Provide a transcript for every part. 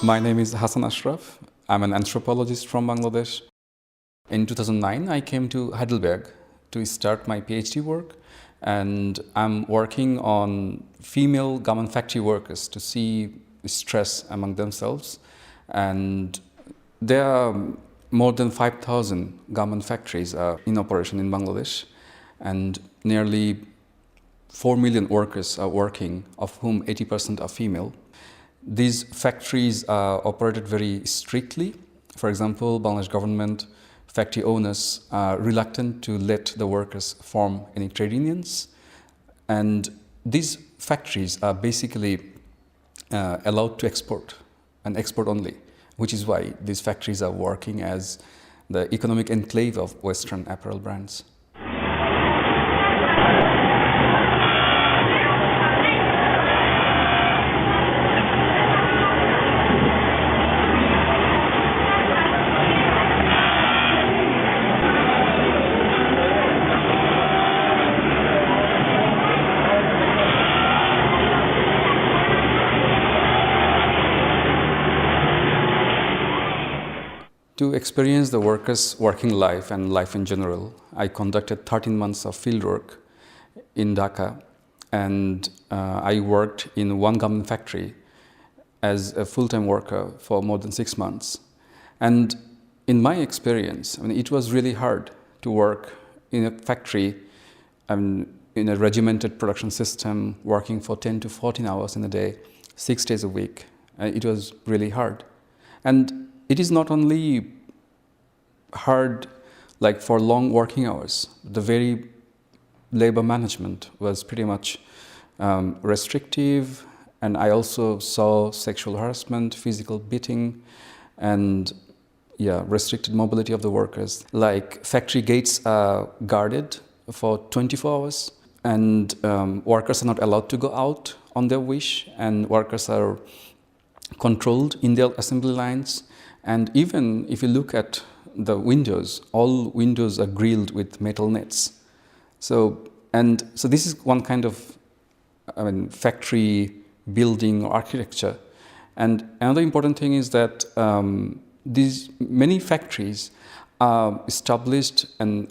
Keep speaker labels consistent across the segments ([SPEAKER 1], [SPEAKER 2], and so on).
[SPEAKER 1] My name is Hassan Ashraf. I'm an anthropologist from Bangladesh. In 2009, I came to Heidelberg to start my PhD work, and I'm working on female garment factory workers to see stress among themselves. And there are more than 5,000 garment factories in operation in Bangladesh, and nearly 4 million workers are working, of whom 80% are female. These factories are operated very strictly. For example, Bangladesh government factory owners are reluctant to let the workers form any trade unions. And these factories are basically allowed to export, and export only, which is why these factories are working as the economic enclave of Western apparel brands. To experience the workers' working life and life in general, I conducted 13 months of fieldwork in Dhaka, and I worked in one garment factory as a full-time worker for more than 6 months. And in my experience, it was really hard to work in a factory, in a regimented production system, working for 10 to 14 hours in a day, 6 days a week. It was really hard. And it is not only hard like for long working hours. The very labor management was pretty much restrictive, and I also saw sexual harassment, physical beating, and restricted mobility of the workers. Like factory gates are guarded for 24 hours, and workers are not allowed to go out on their wish, and workers are controlled in their assembly lines. And even if you look at the windows, all windows are grilled with metal nets. So this is one kind of factory building or architecture. And another important thing is that these many factories are established and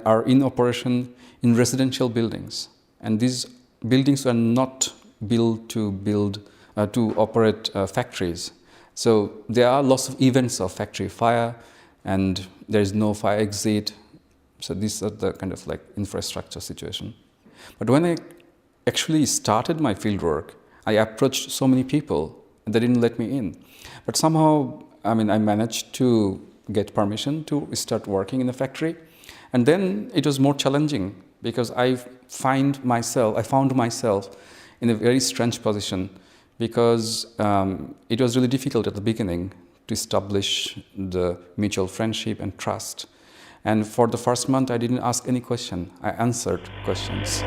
[SPEAKER 1] are in operation in residential buildings. And these buildings are not built to operate factories. So there are lots of events of factory fire, and there is no fire exit. So these are the kind of like infrastructure situation. But when I actually started my fieldwork, I approached so many people, and they didn't let me in. But somehow, I managed to get permission to start working in the factory. And then it was more challenging because I found myself in a very strange position, because it was really difficult at the beginning to establish the mutual friendship and trust. And for the first month, I didn't ask any question. I answered questions.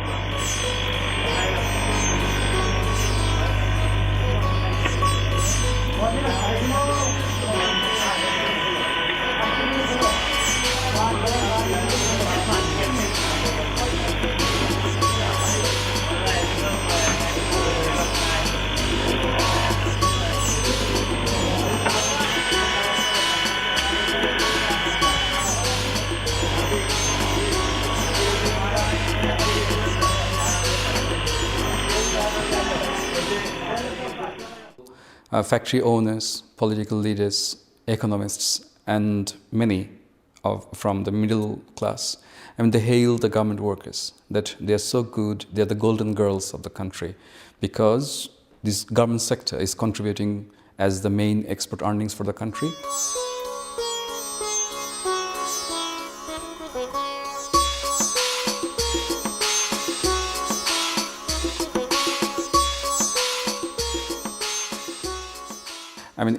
[SPEAKER 1] Factory owners, political leaders, economists, and many from the middle class, they hail the garment workers, that they are so good, they are the golden girls of the country, because this garment sector is contributing as the main export earnings for the country.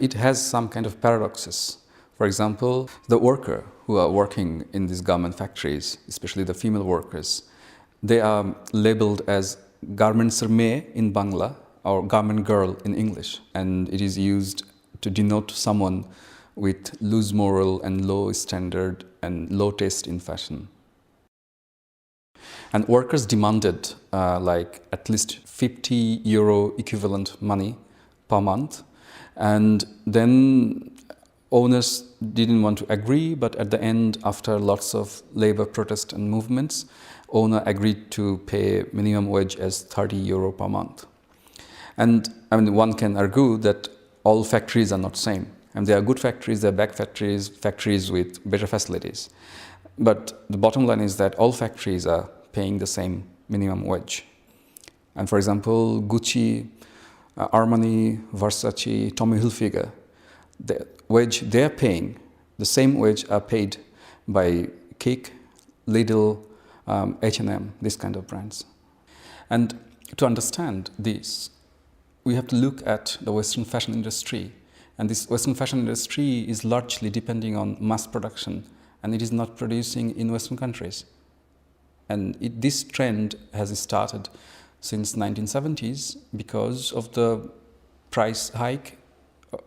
[SPEAKER 1] It has some kind of paradoxes. For example, the worker who are working in these garment factories, especially the female workers, they are labeled as garmenter meye in Bangla or garment girl in English, and it is used to denote someone with loose moral and low standard and low taste in fashion. And workers demanded like at least 50 euro equivalent money per month. And then owners didn't want to agree, but at the end, after lots of labor protests and movements, owner agreed to pay minimum wage as 30 euro per month. And I mean, one can argue that all factories are not same. And there are good factories, there are bad factories, factories with better facilities. But the bottom line is that all factories are paying the same minimum wage. And for example, Gucci, Armani, Versace, Tommy Hilfiger, the wage they're paying, the same wage are paid by Kik, Lidl, H&M, this kind of brands. And to understand this, we have to look at the Western fashion industry. And this Western fashion industry is largely depending on mass production, and it is not producing in Western countries. And this trend has started since 1970s because of the price hike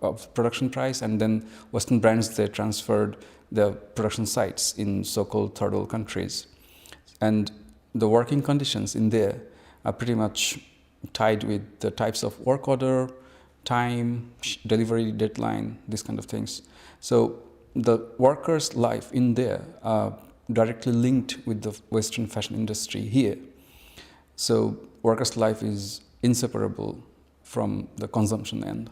[SPEAKER 1] of production price, and then Western brands, they transferred their production sites in so-called third world countries. And the working conditions in there are pretty much tied with the types of work order, time, delivery deadline, these kind of things. So the workers' life in there are directly linked with the Western fashion industry here. So workers' life is inseparable from the consumption end.